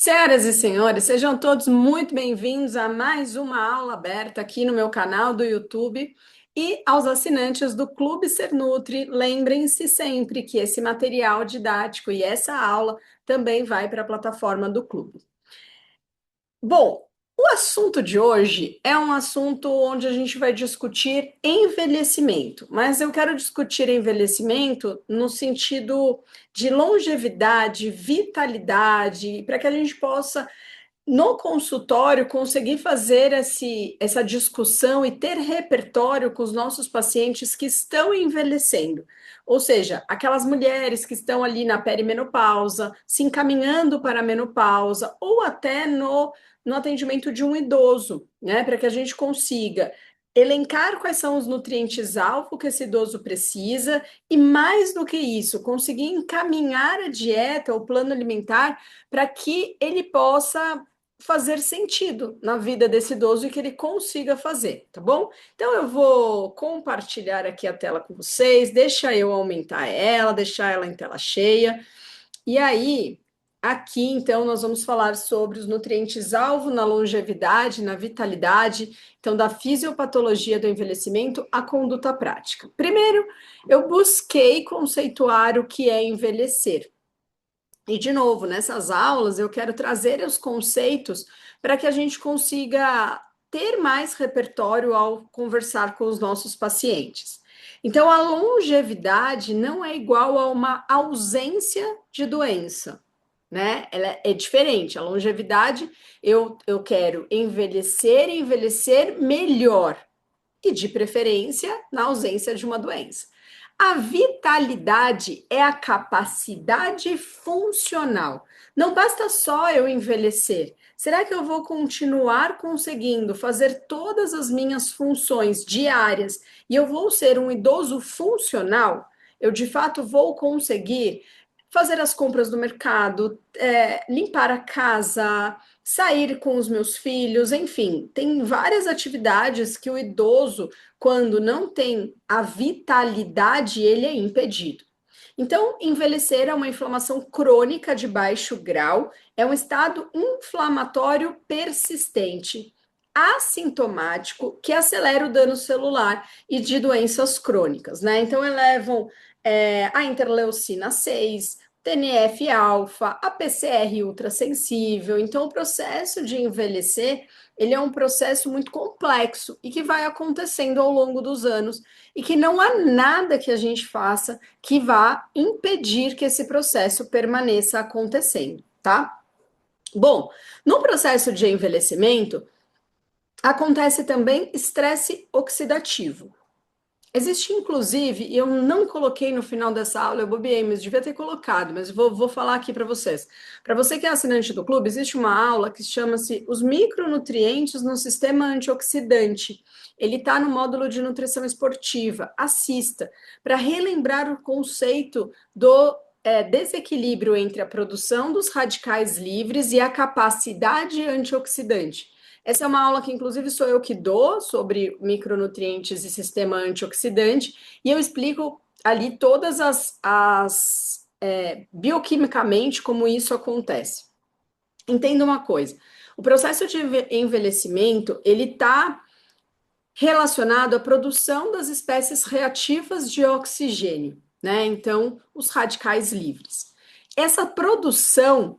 Senhoras e senhores, sejam todos muito bem-vindos a mais uma aula aberta aqui no meu canal do YouTube e aos assinantes do Clube Ser Nutri. Lembrem-se sempre que esse material didático e essa aula também vai para a plataforma do clube. Bom, o assunto de hoje é um assunto onde a gente vai discutir envelhecimento, mas eu quero discutir envelhecimento no sentido de longevidade, vitalidade, para que a gente possa no consultório, conseguir fazer essa discussão e ter repertório com os nossos pacientes que estão envelhecendo. Ou seja, aquelas mulheres que estão ali na perimenopausa, se encaminhando para a menopausa, ou até no atendimento de um idoso, né? Para que a gente consiga elencar quais são os nutrientes-alvo que esse idoso precisa e, mais do que isso, conseguir encaminhar a dieta, o plano alimentar, para que ele possa fazer sentido na vida desse idoso e que ele consiga fazer, tá bom? Então eu vou compartilhar aqui a tela com vocês, deixa eu aumentar ela, deixar ela em tela cheia. E aí, aqui então nós vamos falar sobre os nutrientes-alvo na longevidade, na vitalidade, então da fisiopatologia do envelhecimento à conduta prática. Primeiro, eu busquei conceituar o que é envelhecer. E, de novo, nessas aulas eu quero trazer os conceitos para que a gente consiga ter mais repertório ao conversar com os nossos pacientes. Então, a longevidade não é igual a uma ausência de doença, né? Ela é diferente. A longevidade, eu quero envelhecer e envelhecer melhor, e de preferência na ausência de uma doença. A vitalidade é a capacidade funcional. Não basta só eu envelhecer. Será que eu vou continuar conseguindo fazer todas as minhas funções diárias e eu vou ser um idoso funcional? Eu de fato vou conseguir fazer as compras do mercado, limpar a casa, sair com os meus filhos, enfim, tem várias atividades que o idoso, quando não tem a vitalidade, ele é impedido. Então, envelhecer é uma inflamação crônica de baixo grau, é um estado inflamatório persistente, assintomático, que acelera o dano celular e de doenças crônicas, né? Então, elevam a interleucina 6, TNF-alfa, a PCR ultrassensível. Então, o processo de envelhecer, ele é um processo muito complexo e que vai acontecendo ao longo dos anos e que não há nada que a gente faça que vá impedir que esse processo permaneça acontecendo, tá? Bom, no processo de envelhecimento, acontece também estresse oxidativo. Existe, inclusive, e eu não coloquei no final dessa aula, eu bobeei, mas devia ter colocado, mas vou falar aqui para vocês. Para você que é assinante do clube, existe uma aula que chama-se Os Micronutrientes no Sistema Antioxidante. Ele está no módulo de nutrição esportiva. Assista, para relembrar o conceito do desequilíbrio entre a produção dos radicais livres e a capacidade antioxidante. Essa é uma aula que, inclusive, sou eu que dou sobre micronutrientes e sistema antioxidante, e eu explico ali todas bioquimicamente como isso acontece. Entenda uma coisa: o processo de envelhecimento ele está relacionado à produção das espécies reativas de oxigênio, né? Então, os radicais livres. Essa produção,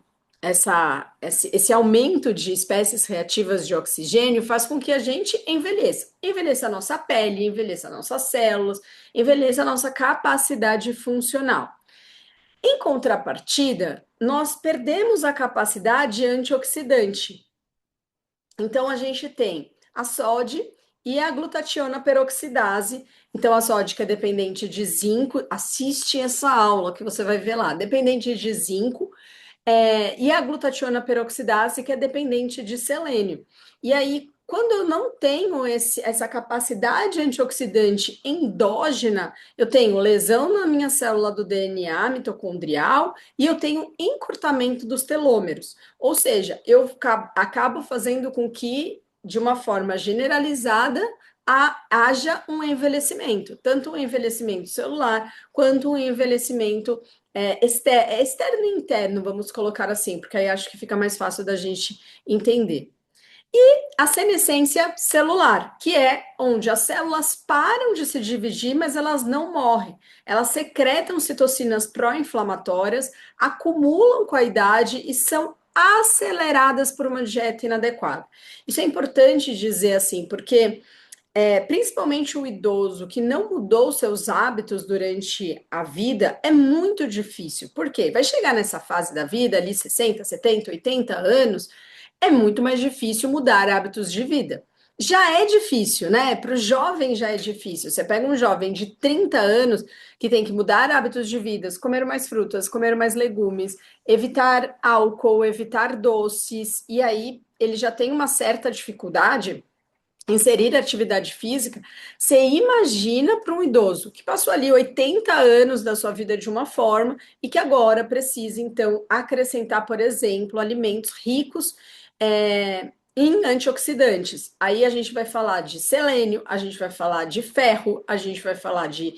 esse aumento de espécies reativas de oxigênio faz com que a gente envelheça. Envelheça a nossa pele, envelheça as nossas células, envelheça a nossa capacidade funcional. Em contrapartida, nós perdemos a capacidade antioxidante. Então, a gente tem a SOD e a glutationa peroxidase. Então, a SOD, que é dependente de zinco, assiste essa aula que você vai ver lá, dependente de zinco, e a glutationa peroxidase, que é dependente de selênio. E aí, quando eu não tenho essa capacidade antioxidante endógena, eu tenho lesão na minha célula do DNA mitocondrial e eu tenho encurtamento dos telômeros. Ou seja, eu acabo fazendo com que, de uma forma generalizada, haja um envelhecimento, tanto um envelhecimento celular quanto um envelhecimento externo e interno, vamos colocar assim, porque aí acho que fica mais fácil da gente entender. A senescência celular, que é onde as células param de se dividir, mas elas não morrem. Elas secretam citocinas pró-inflamatórias, acumulam com a idade e são aceleradas por uma dieta inadequada. Isso é importante dizer assim, porque principalmente o idoso que não mudou seus hábitos durante a vida, é muito difícil. Por quê? Vai chegar nessa fase da vida, ali 60, 70, 80 anos, é muito mais difícil mudar hábitos de vida. Já é difícil, né? Para o jovem já é difícil. Você pega um jovem de 30 anos que tem que mudar hábitos de vida, comer mais frutas, comer mais legumes, evitar álcool, evitar doces, e aí ele já tem uma certa dificuldade inserir atividade física. Você imagina para um idoso que passou ali 80 anos da sua vida de uma forma e que agora precisa, então, acrescentar, por exemplo, alimentos ricos em antioxidantes. Aí a gente vai falar de selênio, a gente vai falar de ferro, a gente vai falar de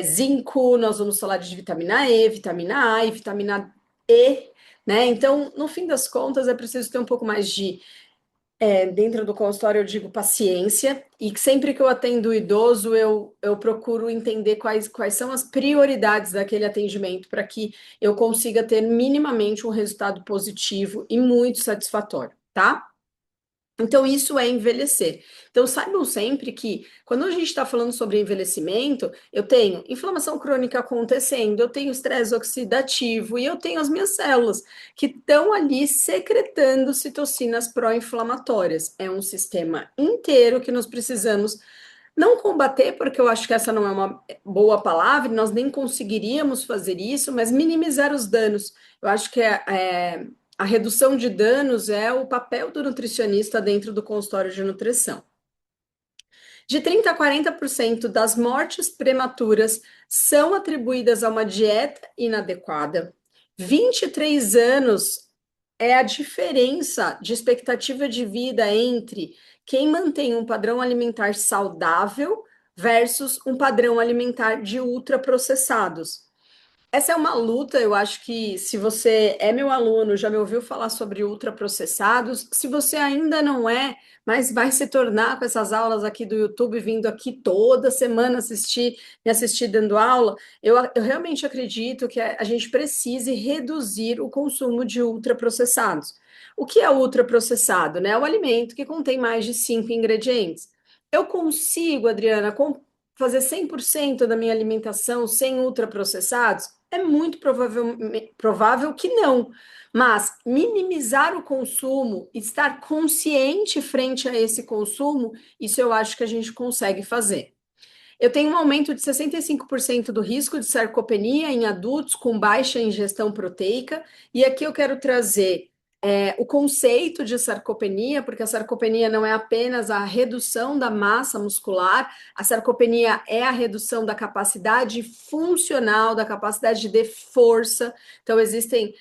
zinco, nós vamos falar de vitamina E, vitamina A e vitamina E, né? Então, no fim das contas, é preciso ter um pouco mais de dentro do consultório eu digo paciência, e que sempre que eu atendo o idoso, eu procuro entender quais são as prioridades daquele atendimento para que eu consiga ter minimamente um resultado positivo e muito satisfatório, tá? Então, isso é envelhecer. Então, saibam sempre que, quando a gente está falando sobre envelhecimento, eu tenho inflamação crônica acontecendo, eu tenho estresse oxidativo e eu tenho as minhas células que estão ali secretando citocinas pró-inflamatórias. É um sistema inteiro que nós precisamos não combater, porque eu acho que essa não é uma boa palavra, nós nem conseguiríamos fazer isso, mas minimizar os danos. Eu acho que a redução de danos é o papel do nutricionista dentro do consultório de nutrição. De 30 a 40% das mortes prematuras são atribuídas a uma dieta inadequada. 23 anos é a diferença de expectativa de vida entre quem mantém um padrão alimentar saudável versus um padrão alimentar de ultraprocessados. Essa é uma luta, eu acho que se você é meu aluno, já me ouviu falar sobre ultraprocessados, se você ainda não é, mas vai se tornar com essas aulas aqui do YouTube, vindo aqui toda semana me assistir dando aula, eu realmente acredito que a gente precise reduzir o consumo de ultraprocessados. O que é ultraprocessado, né? É o alimento que contém mais de 5 ingredientes. Eu consigo, Adriana, fazer 100% da minha alimentação sem ultraprocessados? É muito provável que não, mas minimizar o consumo, estar consciente frente a esse consumo, isso eu acho que a gente consegue fazer. Eu tenho um aumento de 65% do risco de sarcopenia em adultos com baixa ingestão proteica, e aqui eu quero trazer o conceito de sarcopenia, porque a sarcopenia não é apenas a redução da massa muscular, a sarcopenia é a redução da capacidade funcional, da capacidade de força. Então, existem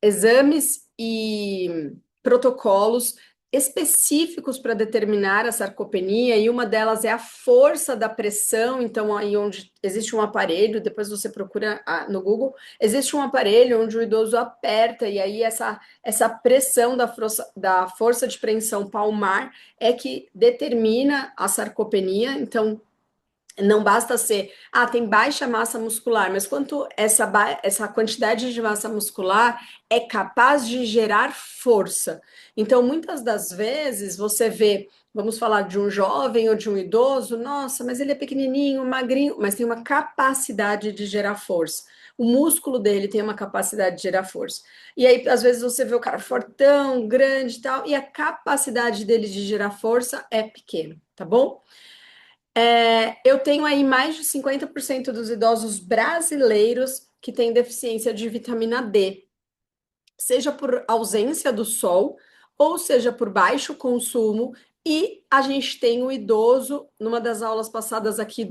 exames e protocolos específicos para determinar a sarcopenia, e uma delas é a força da pressão. Então, aí onde existe um aparelho, depois você procura no Google, existe um aparelho onde o idoso aperta, e aí essa pressão da força de preensão palmar é que determina a sarcopenia. Então, não basta ser, tem baixa massa muscular, mas quanto essa quantidade de massa muscular é capaz de gerar força. Então, muitas das vezes você vê, vamos falar de um jovem ou de um idoso, nossa, mas ele é pequenininho, magrinho, mas tem uma capacidade de gerar força. O músculo dele tem uma capacidade de gerar força. E aí, às vezes, você vê o cara fortão, grande e tal, e a capacidade dele de gerar força é pequena, tá bom? Eu tenho aí mais de 50% dos idosos brasileiros que têm deficiência de vitamina D, seja por ausência do sol, ou seja por baixo consumo, e a gente tem o idoso, numa das aulas passadas aqui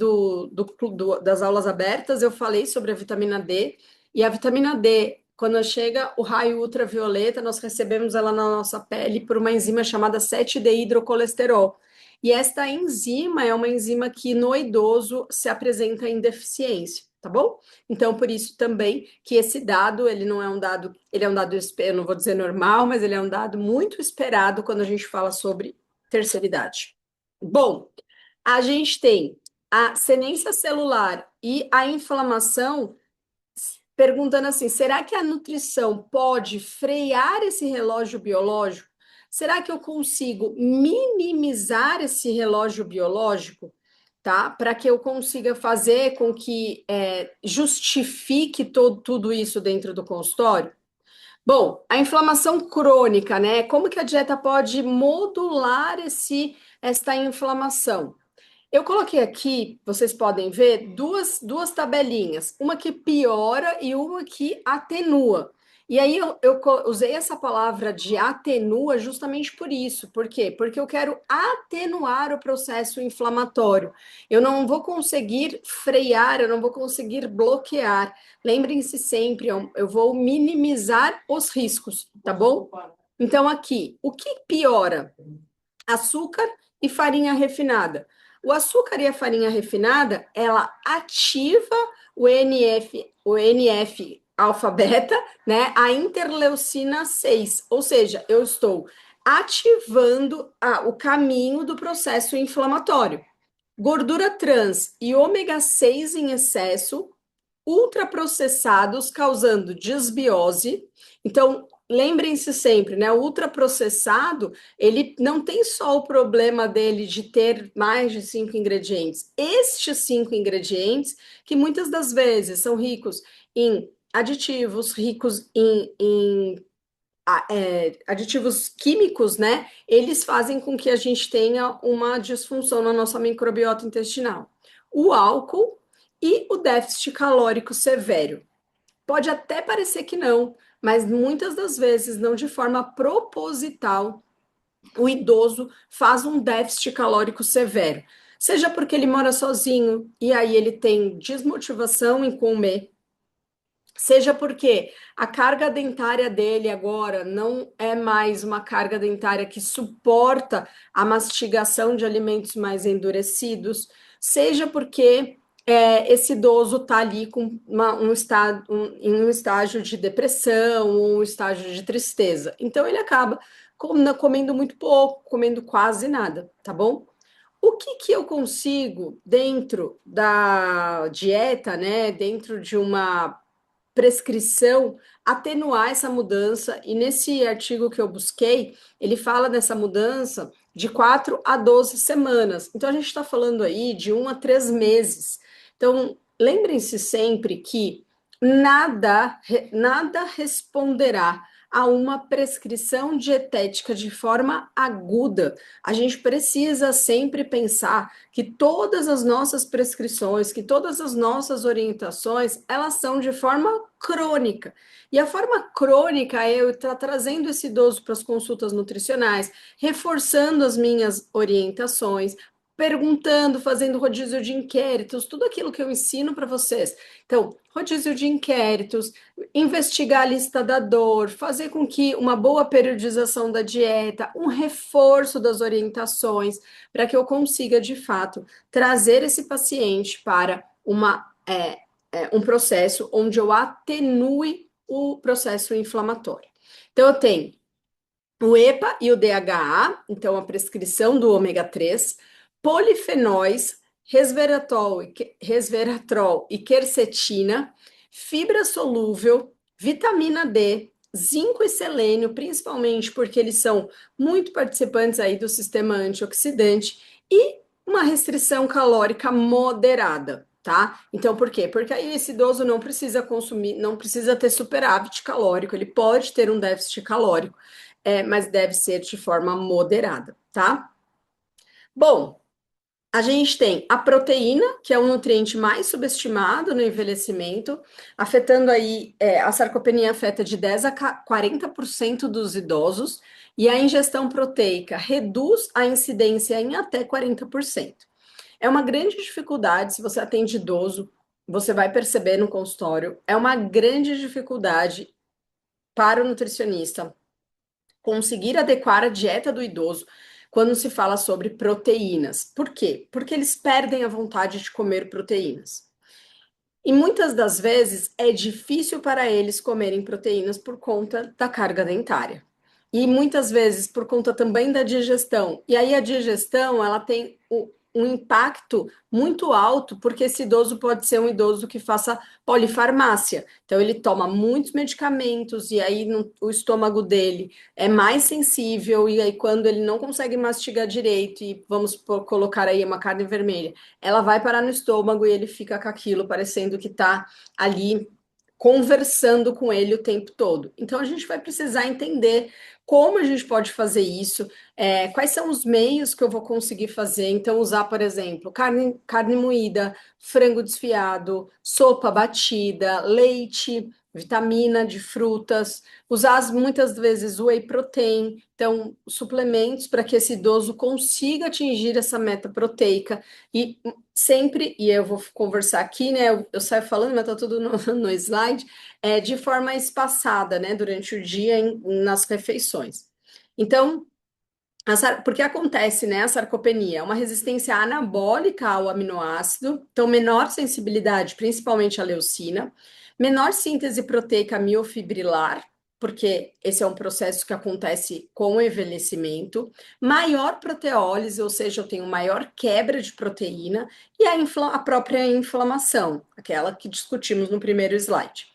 das aulas abertas, eu falei sobre a vitamina D, e a vitamina D, quando chega o raio ultravioleta, nós recebemos ela na nossa pele por uma enzima chamada 7-deidrocolesterol. e esta enzima é uma enzima que no idoso se apresenta em deficiência, tá bom? Então, por isso também que esse dado, ele não é um dado, ele é um dado, eu não vou dizer normal, mas ele é um dado muito esperado quando a gente fala sobre terceira idade. Bom, a gente tem a senescência celular e a inflamação, perguntando assim: será que a nutrição pode frear esse relógio biológico? Será que eu consigo minimizar esse relógio biológico, tá? Para que eu consiga fazer com que justifique tudo isso dentro do consultório? Bom, a inflamação crônica, né? Como que a dieta pode modular esta inflamação? Eu coloquei aqui, vocês podem ver, duas tabelinhas, uma que piora e uma que atenua. E aí usei essa palavra de atenua justamente por isso. Por quê? Porque eu quero atenuar o processo inflamatório. Eu não vou conseguir frear, eu não vou conseguir bloquear. Lembrem-se sempre, eu vou minimizar os riscos, tá bom? Então, aqui, o que piora? Açúcar e farinha refinada. O açúcar e a farinha refinada, ela ativa o NF alfa-beta, né? A interleucina 6, ou seja, eu estou ativando o caminho do processo inflamatório. Gordura trans e ômega 6 em excesso, ultraprocessados, causando disbiose. Então, lembrem-se sempre, né? O ultraprocessado, ele não tem só o problema dele de ter mais de 5 ingredientes. Estes 5 ingredientes, que muitas das vezes são ricos em aditivos, ricos em aditivos químicos, né? Eles fazem com que a gente tenha uma disfunção na nossa microbiota intestinal. O álcool e o déficit calórico severo. Pode até parecer que não, mas muitas das vezes, não de forma proposital, o idoso faz um déficit calórico severo. Seja porque ele mora sozinho e aí ele tem desmotivação em comer, seja porque a carga dentária dele agora não é mais uma carga dentária que suporta a mastigação de alimentos mais endurecidos, seja porque esse idoso está ali com em um estágio de depressão ou um estágio de tristeza. Então ele acaba comendo muito pouco, comendo quase nada, tá bom? O que que eu consigo dentro da dieta, né, dentro de uma prescrição, atenuar essa mudança, e nesse artigo que eu busquei, ele fala dessa mudança de 4 a 12 semanas. Então, a gente está falando aí de 1 a 3 meses. Então, lembrem-se sempre que nada responderá a uma prescrição dietética de forma aguda. A gente precisa sempre pensar que todas as nossas prescrições, que todas as nossas orientações, elas são de forma crônica. E a forma crônica é eu estar trazendo esse idoso para as consultas nutricionais, reforçando as minhas orientações, perguntando, fazendo rodízio de inquéritos, tudo aquilo que eu ensino para vocês. Então, rodízio de inquéritos, investigar a lista da dor, fazer com que uma boa periodização da dieta, um reforço das orientações, para que eu consiga, de fato, trazer esse paciente para um processo onde eu atenue o processo inflamatório. Então, eu tenho o EPA e o DHA, então a prescrição do ômega 3, polifenóis, resveratrol e quercetina, fibra solúvel, vitamina D, zinco e selênio, principalmente porque eles são muito participantes aí do sistema antioxidante, e uma restrição calórica moderada, tá? Então, por quê? Porque aí esse idoso não precisa consumir, não precisa ter superávit calórico, ele pode ter um déficit calórico, mas deve ser de forma moderada, tá? Bom, a gente tem a proteína, que é o nutriente mais subestimado no envelhecimento, afetando aí, a sarcopenia afeta de 10 a 40% dos idosos, e a ingestão proteica reduz a incidência em até 40%. É uma grande dificuldade, se você atende idoso, você vai perceber no consultório, é uma grande dificuldade para o nutricionista conseguir adequar a dieta do idoso, quando se fala sobre proteínas. Por quê? Porque eles perdem a vontade de comer proteínas. E muitas das vezes é difícil para eles comerem proteínas por conta da carga dentária. E muitas vezes por conta também da digestão. E aí a digestão, ela tem um impacto muito alto, porque esse idoso pode ser um idoso que faça polifarmácia. Então ele toma muitos medicamentos e aí o estômago dele é mais sensível e aí quando ele não consegue mastigar direito e colocar aí uma carne vermelha, ela vai parar no estômago e ele fica com aquilo, parecendo que está ali conversando com ele o tempo todo. Então, a gente vai precisar entender como a gente pode fazer isso, quais são os meios que eu vou conseguir fazer. Então, usar, por exemplo, carne moída, frango desfiado, sopa batida, leite, vitamina de frutas, usar muitas vezes whey protein, então suplementos para que esse idoso consiga atingir essa meta proteica e sempre, e eu vou conversar aqui, né? Eu saio falando, mas tá tudo no slide, de forma espaçada, né? Durante o dia nas refeições. Então, porque acontece, né, a sarcopenia, uma resistência anabólica ao aminoácido, então menor sensibilidade, principalmente à leucina, menor síntese proteica miofibrilar, porque esse é um processo que acontece com o envelhecimento, maior proteólise, ou seja, eu tenho maior quebra de proteína, e a própria inflamação, aquela que discutimos no primeiro slide.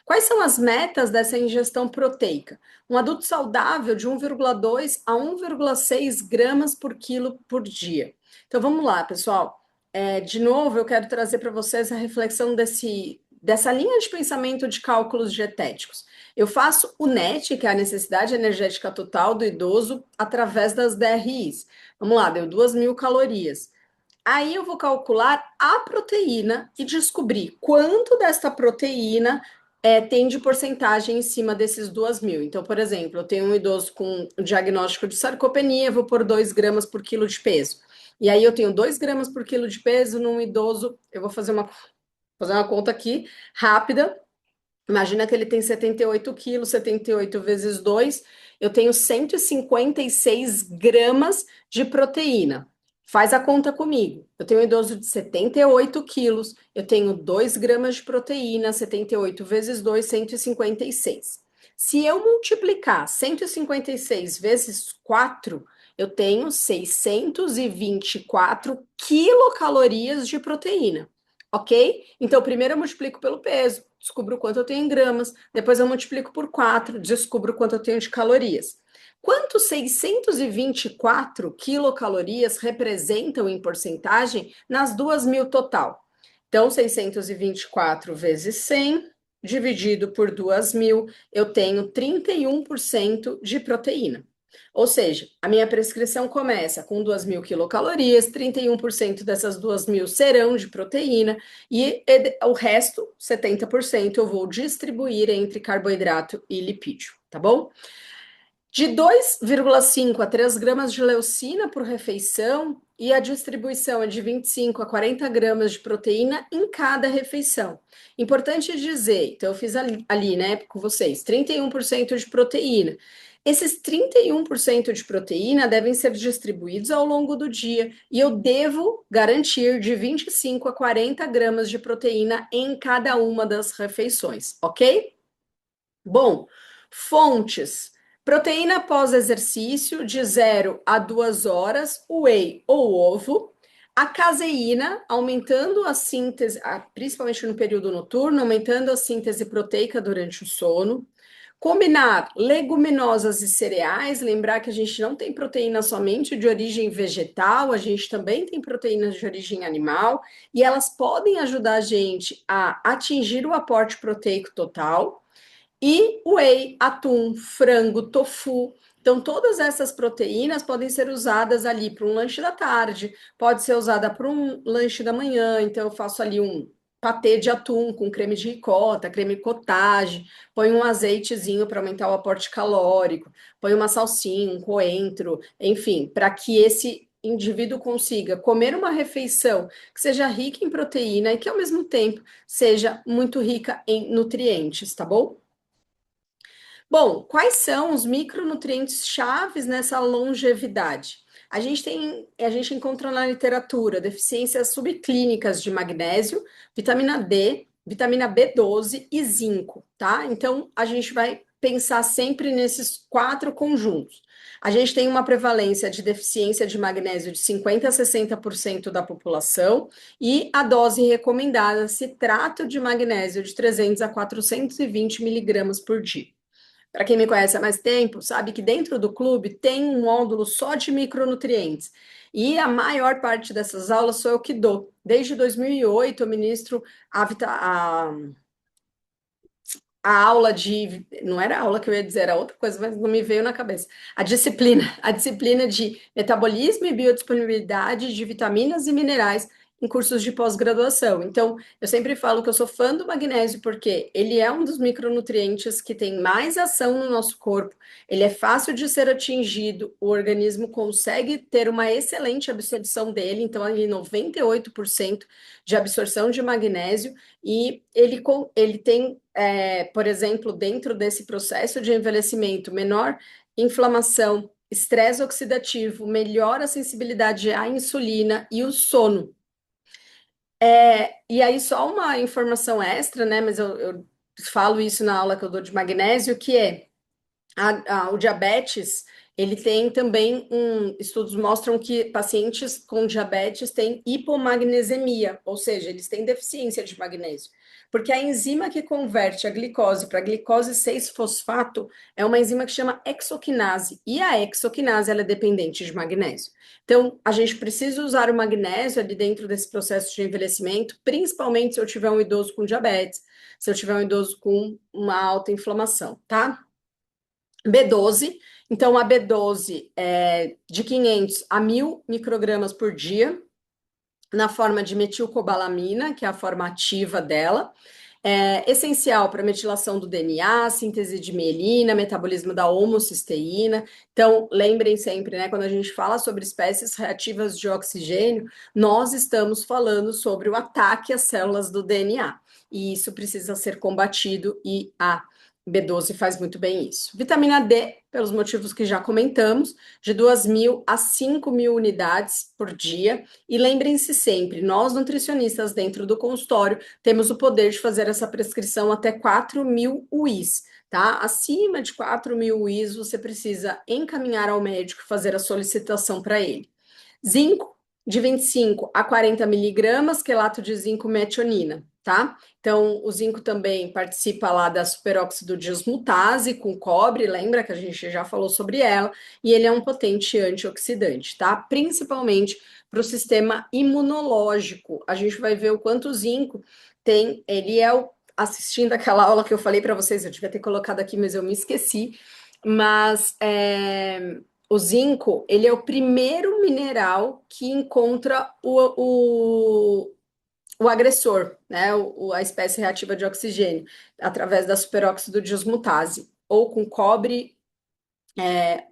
Quais são as metas dessa ingestão proteica? Um adulto saudável de 1,2 a 1,6 gramas por quilo por dia. Então vamos lá, pessoal. De novo, eu quero trazer para vocês a reflexão dessa linha de pensamento de cálculos dietéticos. Eu faço o NET, que é a necessidade energética total do idoso, através das DRIs. Vamos lá, deu 2.000 calorias. Aí eu vou calcular a proteína e descobrir quanto desta proteína tem de porcentagem em cima desses 2.000. Então, por exemplo, eu tenho um idoso com diagnóstico de sarcopenia, vou pôr 2 gramas por quilo de peso. E aí eu tenho 2 gramas por quilo de peso num idoso, eu vou fazer uma conta aqui rápida. Imagina que ele tem 78 quilos, 78 vezes 2, eu tenho 156 gramas de proteína. Faz a conta comigo. Eu tenho um idoso de 78 quilos, eu tenho 2 gramas de proteína, 78 vezes 2, 156. Se eu multiplicar 156 vezes 4, eu tenho 624 quilocalorias de proteína, ok? Então, primeiro eu multiplico pelo peso, descubro quanto eu tenho em gramas, depois eu multiplico por 4, descubro quanto eu tenho de calorias. Quanto 624 quilocalorias representam em porcentagem nas 2.000 total? Então, 624 vezes 100, dividido por 2.000, eu tenho 31% de proteína. Ou seja, a minha prescrição começa com 2.000 quilocalorias, 31% dessas 2.000 serão de proteína, e o resto, 70%, eu vou distribuir entre carboidrato e lipídio, tá bom? De 2,5 a 3 gramas de leucina por refeição, e a distribuição é de 25 a 40 gramas de proteína em cada refeição. Importante dizer, então eu fiz ali, né, com vocês, 31% de proteína. Esses 31% de proteína devem ser distribuídos ao longo do dia e eu devo garantir de 25 a 40 gramas de proteína em cada uma das refeições, ok? Bom, fontes. Proteína pós-exercício de 0 a 2 horas, whey ou ovo. A caseína, aumentando a síntese, principalmente no período noturno, aumentando a síntese proteica durante o sono. Combinar leguminosas e cereais, lembrar que a gente não tem proteína somente de origem vegetal, a gente também tem proteínas de origem animal, e elas podem ajudar a gente a atingir o aporte proteico total. E whey, atum, frango, tofu. Então, todas essas proteínas podem ser usadas ali para um lanche da tarde, pode ser usada para um lanche da manhã. Então, eu faço ali um patê de atum com creme de ricota, creme cottage, põe um azeitezinho para aumentar o aporte calórico, põe uma salsinha, um coentro, enfim, para que esse indivíduo consiga comer uma refeição que seja rica em proteína e que, ao mesmo tempo, seja muito rica em nutrientes, tá bom? Bom, quais são os micronutrientes chaves nessa longevidade? A gente encontra na literatura deficiências subclínicas de magnésio, vitamina D, vitamina B12 e zinco, tá? Então, a gente vai pensar sempre nesses quatro conjuntos. A gente tem uma prevalência de deficiência de magnésio de 50 a 60% da população e a dose recomendada se trata de magnésio de 300 a 420 miligramas por dia. Para quem me conhece há mais tempo, sabe que dentro do clube tem um módulo só de micronutrientes. E a maior parte dessas aulas sou eu que dou. Desde 2008, eu ministro a aula de. Não era a aula que eu ia dizer, era outra coisa, mas não me veio na cabeça. A disciplina de metabolismo e biodisponibilidade de vitaminas e minerais em cursos de pós-graduação. Então, eu sempre falo que eu sou fã do magnésio porque ele é um dos micronutrientes que tem mais ação no nosso corpo, ele é fácil de ser atingido, o organismo consegue ter uma excelente absorção dele, então, ali 98% de absorção de magnésio, e ele tem por exemplo, dentro desse processo de envelhecimento, menor inflamação, estresse oxidativo, melhora a sensibilidade à insulina e o sono. E aí, só uma informação extra, né? Mas eu falo isso na aula que eu dou de magnésio, que é o diabetes, ele tem também estudos mostram que pacientes com diabetes têm hipomagnesemia, ou seja, eles têm deficiência de magnésio. Porque a enzima que converte a glicose para glicose 6-fosfato é uma enzima que chama hexoquinase, e a hexoquinase ela é dependente de magnésio. Então, a gente precisa usar o magnésio ali dentro desse processo de envelhecimento, principalmente se eu tiver um idoso com diabetes, se eu tiver um idoso com uma alta inflamação, tá? B12, então a B12 é de 500 a 1.000 microgramas por dia, na forma de metilcobalamina, que é a forma ativa dela. É essencial para metilação do DNA, síntese de mielina, metabolismo da homocisteína. Então, lembrem sempre, né, quando a gente fala sobre espécies reativas de oxigênio, nós estamos falando sobre o ataque às células do DNA. E isso precisa ser combatido e a B12 faz muito bem isso. Vitamina D, pelos motivos que já comentamos, de 2.000 a 5.000 unidades por dia. E lembrem-se sempre, nós nutricionistas dentro do consultório temos o poder de fazer essa prescrição até 4.000 UIs, tá? Acima de 4.000 UIs, você precisa encaminhar ao médico e fazer a solicitação para ele. Zinco, de 25 a 40 miligramas, quelato de zinco metionina, tá? Então, o zinco também participa lá da superóxido dismutase com cobre, lembra que a gente já falou sobre ela, e ele é um potente antioxidante, tá? Principalmente para o sistema imunológico. A gente vai ver o quanto o zinco tem, ele é o, assistindo aquela aula que eu falei para vocês, eu devia ter colocado aqui, mas eu me esqueci, mas o zinco, ele é o primeiro mineral que encontra o agressor, né? A espécie reativa de oxigênio, através da superóxido dismutase, ou com cobre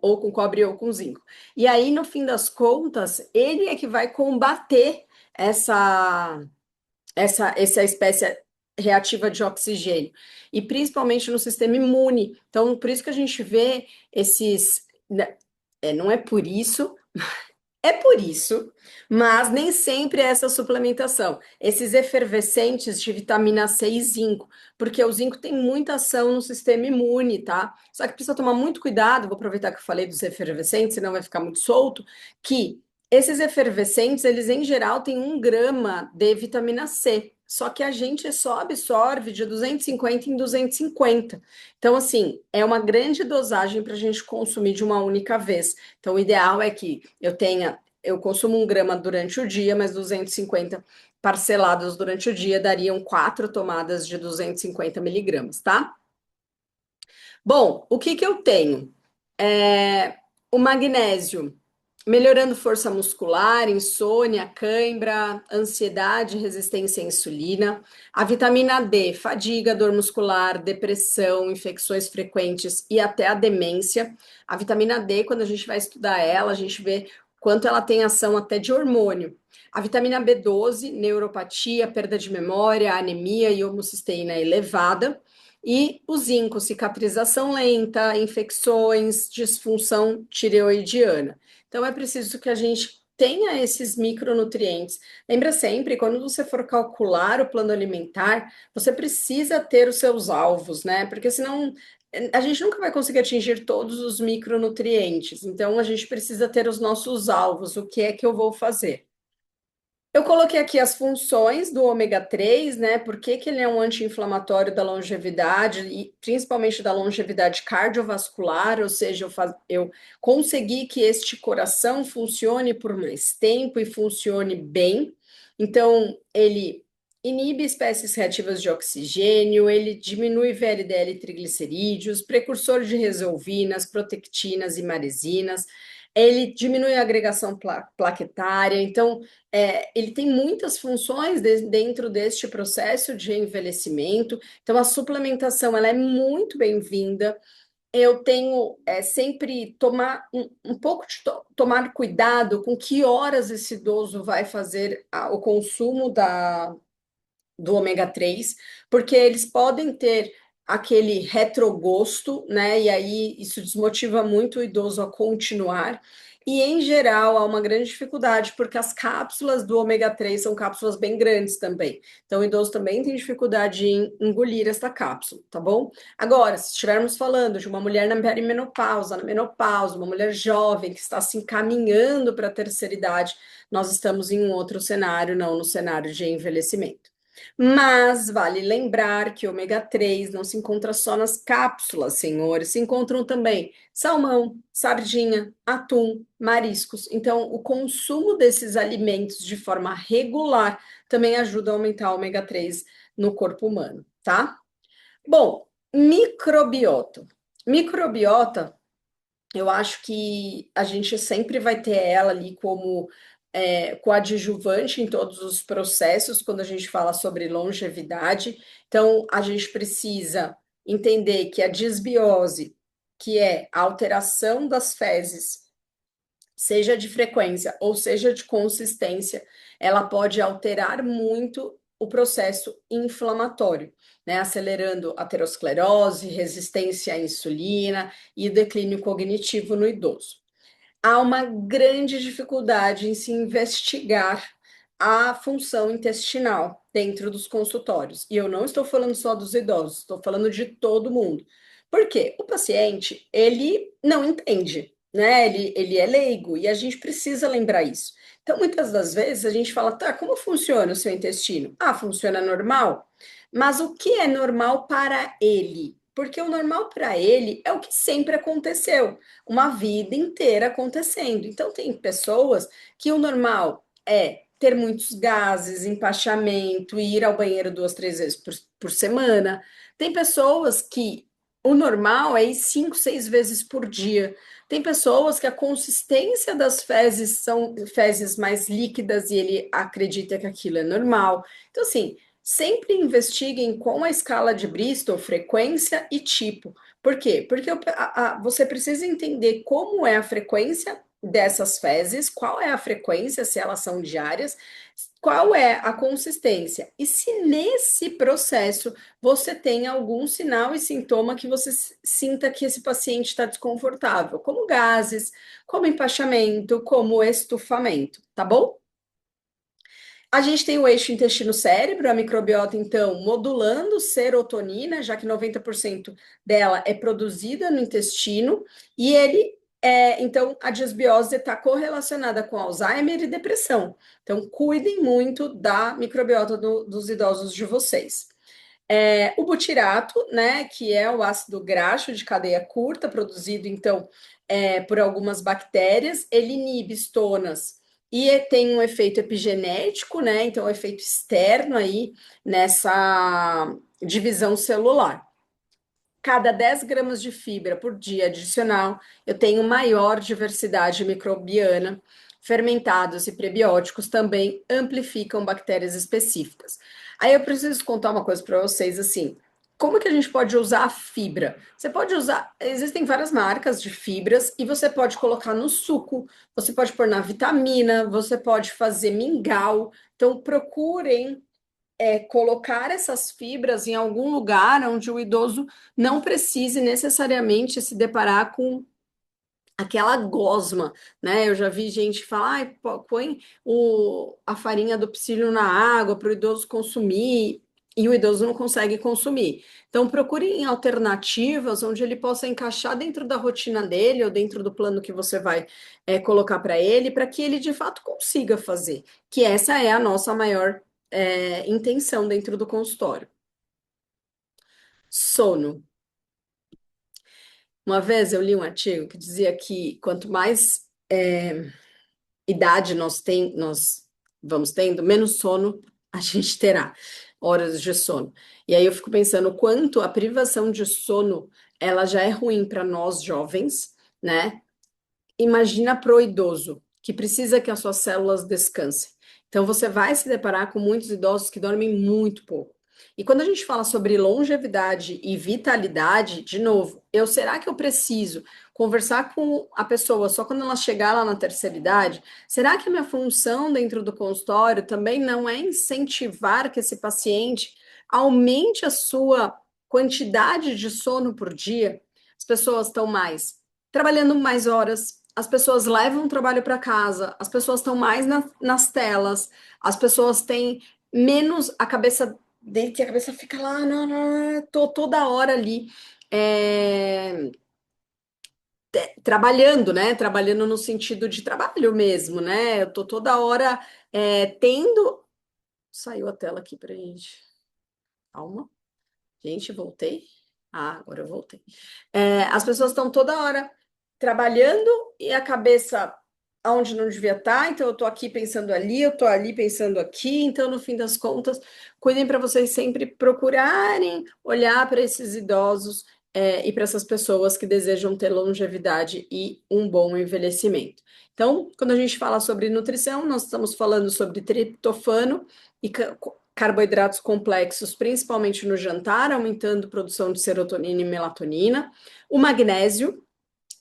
ou com zinco. E aí, no fim das contas, ele é que vai combater essa espécie reativa de oxigênio, e principalmente no sistema imune. Então, por isso que a gente vê esses. Né, não é por isso, é por isso, mas nem sempre é essa suplementação. Esses efervescentes de vitamina C e zinco, porque o zinco tem muita ação no sistema imune, tá? Só que precisa tomar muito cuidado, vou aproveitar que eu falei dos efervescentes, senão vai ficar muito solto, que esses efervescentes, eles em geral têm 1 grama de vitamina C, só que a gente só absorve de 250 em 250. Então, assim, é uma grande dosagem para a gente consumir de uma única vez. Então, o ideal é que eu consumo 1 grama durante o dia, mas 250 parcelados durante o dia dariam 4 tomadas de 250 miligramas, tá? Bom, o que que eu tenho? O magnésio, melhorando força muscular, insônia, cãibra, ansiedade, resistência à insulina. A vitamina D, fadiga, dor muscular, depressão, infecções frequentes e até a demência. A vitamina D, quando a gente vai estudar ela, a gente vê quanto ela tem ação até de hormônio. A vitamina B12, neuropatia, perda de memória, anemia e homocisteína elevada. e o zinco, cicatrização lenta, infecções, disfunção tireoidiana. Então, é preciso que a gente tenha esses micronutrientes. Lembra sempre, quando você for calcular o plano alimentar, você precisa ter os seus alvos, né? Porque senão a gente nunca vai conseguir atingir todos os micronutrientes. Então, a gente precisa ter os nossos alvos. O que é que eu vou fazer? Eu coloquei aqui as funções do ômega 3, né? Por que que ele é um anti-inflamatório da longevidade e principalmente da longevidade cardiovascular, ou seja, eu consegui que este coração funcione por mais tempo e funcione bem. Então, ele inibe espécies reativas de oxigênio, ele diminui VLDL triglicerídeos, precursor de resolvinas, protectinas e maresinas, ele diminui a agregação plaquetária, então ele tem muitas funções dentro deste processo de envelhecimento, então a suplementação ela é muito bem-vinda. Eu tenho sempre tomar um pouco de tomar cuidado com que horas esse idoso vai fazer o consumo do ômega 3, porque eles podem ter aquele retrogosto, né? E aí isso desmotiva muito o idoso a continuar. E em geral há uma grande dificuldade, porque as cápsulas do ômega 3 são cápsulas bem grandes também. Então o idoso também tem dificuldade em engolir esta cápsula, tá bom? Agora, se estivermos falando de uma mulher na perimenopausa, na menopausa, uma mulher jovem que está se encaminhando para a terceira idade, nós estamos em um outro cenário, não no cenário de envelhecimento. Mas vale lembrar que ômega 3 não se encontra só nas cápsulas, senhores, se encontram também salmão, sardinha, atum, mariscos. Então, o consumo desses alimentos de forma regular também ajuda a aumentar o ômega 3 no corpo humano, tá? Bom, microbiota. Microbiota, eu acho que a gente sempre vai ter ela ali como coadjuvante em todos os processos quando a gente fala sobre longevidade. Então, a gente precisa entender que a disbiose, que é a alteração das fezes, seja de frequência ou seja de consistência, ela pode alterar muito o processo inflamatório, né? Acelerando aterosclerose, resistência à insulina e declínio cognitivo no idoso. Há uma grande dificuldade em se investigar a função intestinal dentro dos consultórios. E eu não estou falando só dos idosos, estou falando de todo mundo. Por quê? O paciente, ele não entende, né? Ele é leigo e a gente precisa lembrar isso. Então, muitas das vezes a gente fala, tá, como funciona o seu intestino? Ah, funciona normal. Mas o que é normal para ele? Porque o normal para ele é o que sempre aconteceu, uma vida inteira acontecendo. Então, tem pessoas que o normal é ter muitos gases, empachamento, ir ao banheiro 2, 3 vezes por semana. Tem pessoas que o normal é ir 5, 6 vezes por dia. Tem pessoas que a consistência das fezes são fezes mais líquidas e ele acredita que aquilo é normal. Então, assim, sempre investiguem com a escala de Bristol, frequência e tipo. Por quê? Porque você precisa entender como é a frequência dessas fezes, qual é a frequência, se elas são diárias, qual é a consistência. E se nesse processo você tem algum sinal e sintoma que você sinta que esse paciente está desconfortável, como gases, como empachamento, como estufamento, tá bom? A gente tem o eixo intestino-cérebro, a microbiota, então, modulando serotonina, já que 90% dela é produzida no intestino, e então, a disbiose está correlacionada com Alzheimer e depressão. Então, cuidem muito da microbiota dos idosos de vocês. O butirato, né, que é o ácido graxo de cadeia curta, produzido, então, por algumas bactérias, ele inibe estonas e tem um efeito epigenético, né, então, um efeito externo aí nessa divisão celular. Cada 10 gramas de fibra por dia adicional, eu tenho maior diversidade microbiana. Fermentados e prebióticos também amplificam bactérias específicas. Aí eu preciso contar uma coisa para vocês assim. Como que a gente pode usar a fibra? Você pode usar, existem várias marcas de fibras e você pode colocar no suco, você pode pôr na vitamina, você pode fazer mingau. Então procurem colocar essas fibras em algum lugar onde o idoso não precise necessariamente se deparar com aquela gosma, né? Eu já vi gente falar, "Ai, põe a farinha do psyllium na água para o idoso consumir, e o idoso não consegue consumir. Então, procurem alternativas onde ele possa encaixar dentro da rotina dele ou dentro do plano que você vai colocar para ele, para que ele de fato consiga fazer, que essa é a nossa maior intenção dentro do consultório. Sono. Uma vez eu li um artigo que dizia que quanto mais idade nós vamos tendo, menos sono a gente terá, horas de sono. E aí eu fico pensando o quanto a privação de sono ela já é ruim para nós jovens, né? Imagina pro idoso, que precisa que as suas células descansem. Então, você vai se deparar com muitos idosos que dormem muito pouco. E quando a gente fala sobre longevidade e vitalidade, de novo, será que eu preciso conversar com a pessoa só quando ela chegar lá na terceira idade? Será que a minha função dentro do consultório também não é incentivar que esse paciente aumente a sua quantidade de sono por dia? As pessoas estão trabalhando mais horas, as pessoas levam o trabalho para casa, as pessoas estão mais nas telas, as pessoas têm menos a cabeça dele, que a cabeça fica lá, tô toda hora ali trabalhando, né? Trabalhando no sentido de trabalho mesmo, né? Eu tô toda hora tendo. Saiu a tela aqui pra gente. Calma. Gente, voltei. Ah, agora eu voltei. As pessoas estão toda hora trabalhando e a cabeça aonde não devia estar, então eu tô aqui pensando ali, eu tô ali pensando aqui, então no fim das contas, cuidem para vocês sempre procurarem olhar para esses idosos e para essas pessoas que desejam ter longevidade e um bom envelhecimento. Então, quando a gente fala sobre nutrição, nós estamos falando sobre triptofano e carboidratos complexos, principalmente no jantar, aumentando a produção de serotonina e melatonina, o magnésio,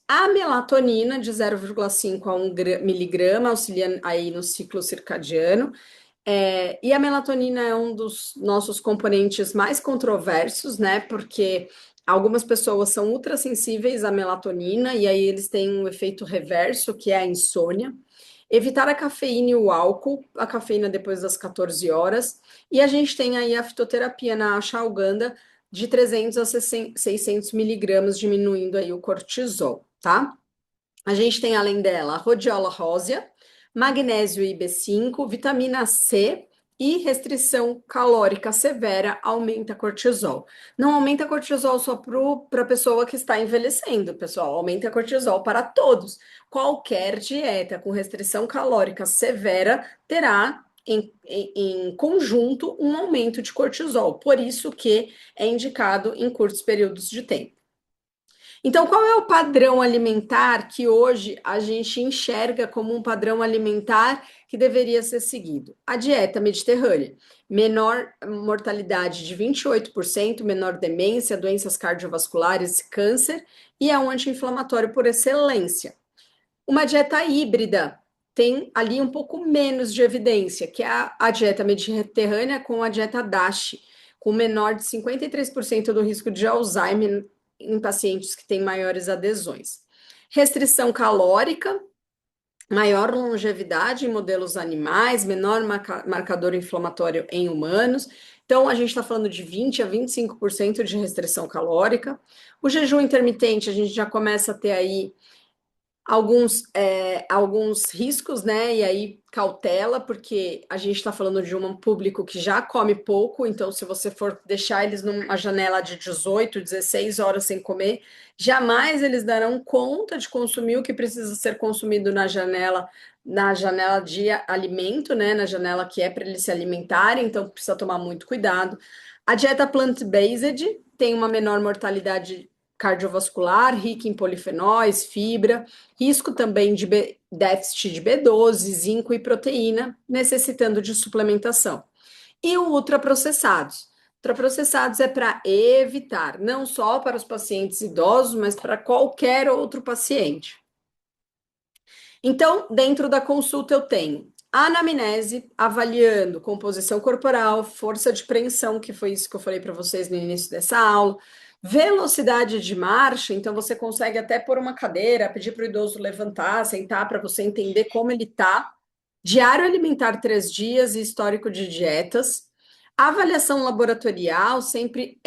a melatonina de 0,5 a 1 miligrama, auxiliando aí no ciclo circadiano, e a melatonina é um dos nossos componentes mais controversos, né? Porque algumas pessoas são ultrassensíveis à melatonina e aí eles têm um efeito reverso, que é a insônia. Evitar a cafeína e o álcool, a cafeína depois das 14 horas. E a gente tem aí a fitoterapia na ashwagandha de 300 a 600 miligramas, diminuindo aí o cortisol, tá? A gente tem, além dela, a rhodiola rósea, magnésio e B5, vitamina C e restrição calórica severa aumenta cortisol. Não aumenta cortisol só para a pessoa que está envelhecendo, pessoal, aumenta cortisol para todos. Qualquer dieta com restrição calórica severa terá em conjunto um aumento de cortisol, por isso que é indicado em curtos períodos de tempo. Então, qual é o padrão alimentar que hoje a gente enxerga como um padrão alimentar que deveria ser seguido? A dieta mediterrânea. Menor mortalidade de 28%, menor demência, doenças cardiovasculares, câncer e é um anti-inflamatório por excelência. Uma dieta híbrida tem ali um pouco menos de evidência, que é a dieta mediterrânea com a dieta DASH, com menor de 53% do risco de Alzheimer em pacientes que têm maiores adesões. Restrição calórica, maior longevidade em modelos animais, menor marcador inflamatório em humanos. Então, a gente está falando de 20 a 25% de restrição calórica. O jejum intermitente, a gente já começa a ter aí alguns riscos, né? E aí cautela, porque a gente está falando de um público que já come pouco, então se você for deixar eles numa janela de 18, 16 horas sem comer, jamais eles darão conta de consumir o que precisa ser consumido na janela de alimento, né? Na janela que é para eles se alimentarem, então precisa tomar muito cuidado. A dieta plant-based tem uma menor mortalidade cardiovascular, rica em polifenóis, fibra, risco também de déficit de B12, zinco e proteína, necessitando de suplementação. E o ultraprocessados. Ultraprocessados é para evitar, não só para os pacientes idosos, mas para qualquer outro paciente. Então, dentro da consulta eu tenho Anamnese, avaliando composição corporal, força de preensão, que foi isso que eu falei para vocês no início dessa aula, velocidade de marcha, então você consegue até pôr uma cadeira, pedir para o idoso levantar, sentar, para você entender como ele está. Diário alimentar 3 dias e histórico de dietas. Avaliação laboratorial, sempre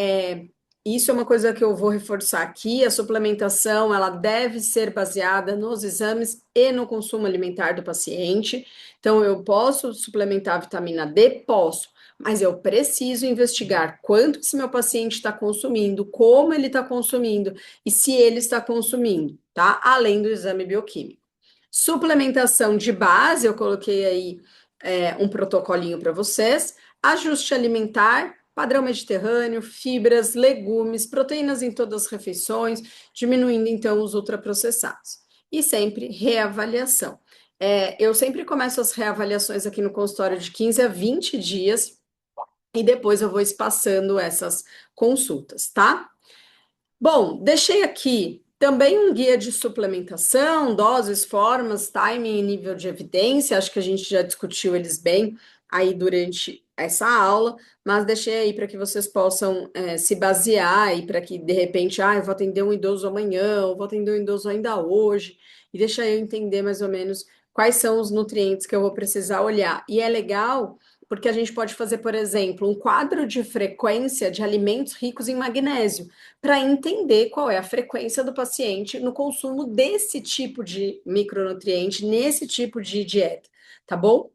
isso é uma coisa que eu vou reforçar aqui. A suplementação, ela deve ser baseada nos exames e no consumo alimentar do paciente. Então, eu posso suplementar a vitamina D? Posso, mas eu preciso investigar quanto esse meu paciente está consumindo, como ele está consumindo e se ele está consumindo, tá? Além do exame bioquímico. Suplementação de base, eu coloquei aí um protocolinho para vocês. Ajuste alimentar, padrão mediterrâneo, fibras, legumes, proteínas em todas as refeições, diminuindo então os ultraprocessados. E sempre reavaliação. Eu sempre começo as reavaliações aqui no consultório de 15 a 20 dias e depois eu vou espaçando essas consultas, tá? Bom, deixei aqui também um guia de suplementação, doses, formas, timing e nível de evidência. Acho que a gente já discutiu eles bem aí durante essa aula, mas deixei aí para que vocês possam se basear e para que de repente, eu vou atender um idoso amanhã, ou vou atender um idoso ainda hoje, e deixa eu entender mais ou menos quais são os nutrientes que eu vou precisar olhar. E é legal porque a gente pode fazer, por exemplo, um quadro de frequência de alimentos ricos em magnésio para entender qual é a frequência do paciente no consumo desse tipo de micronutriente, nesse tipo de dieta, tá bom?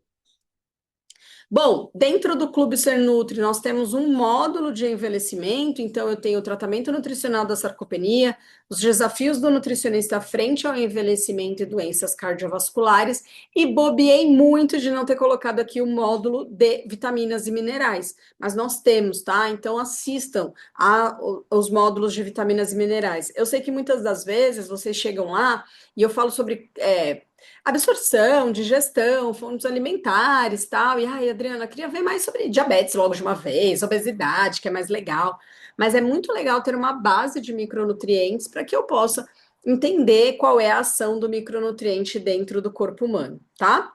Bom, dentro do Clube Ser Nutri, nós temos um módulo de envelhecimento, então eu tenho o tratamento nutricional da sarcopenia, os desafios do nutricionista frente ao envelhecimento e doenças cardiovasculares, e bobiei muito de não ter colocado aqui o módulo de vitaminas e minerais, mas nós temos, tá? Então assistam os módulos de vitaminas e minerais. Eu sei que muitas das vezes vocês chegam lá e eu falo sobre absorção, digestão, fundos alimentares, tal. E ai, Adriana, queria ver mais sobre diabetes logo de uma vez, obesidade, que é mais legal. Mas é muito legal ter uma base de micronutrientes para que eu possa entender qual é a ação do micronutriente dentro do corpo humano, tá?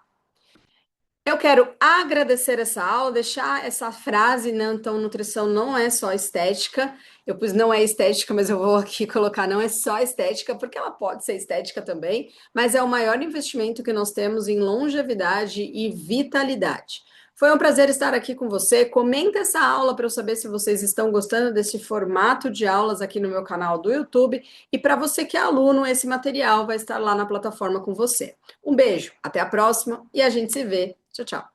Eu quero agradecer essa aula, deixar essa frase, né? Então, nutrição não é só estética. Eu pus não é estética, mas eu vou aqui colocar não é só estética, porque ela pode ser estética também, mas é o maior investimento que nós temos em longevidade e vitalidade. Foi um prazer estar aqui com você. Comenta essa aula para eu saber se vocês estão gostando desse formato de aulas aqui no meu canal do YouTube. E para você que é aluno, esse material vai estar lá na plataforma com você. Um beijo, até a próxima e a gente se vê. Tchau, tchau.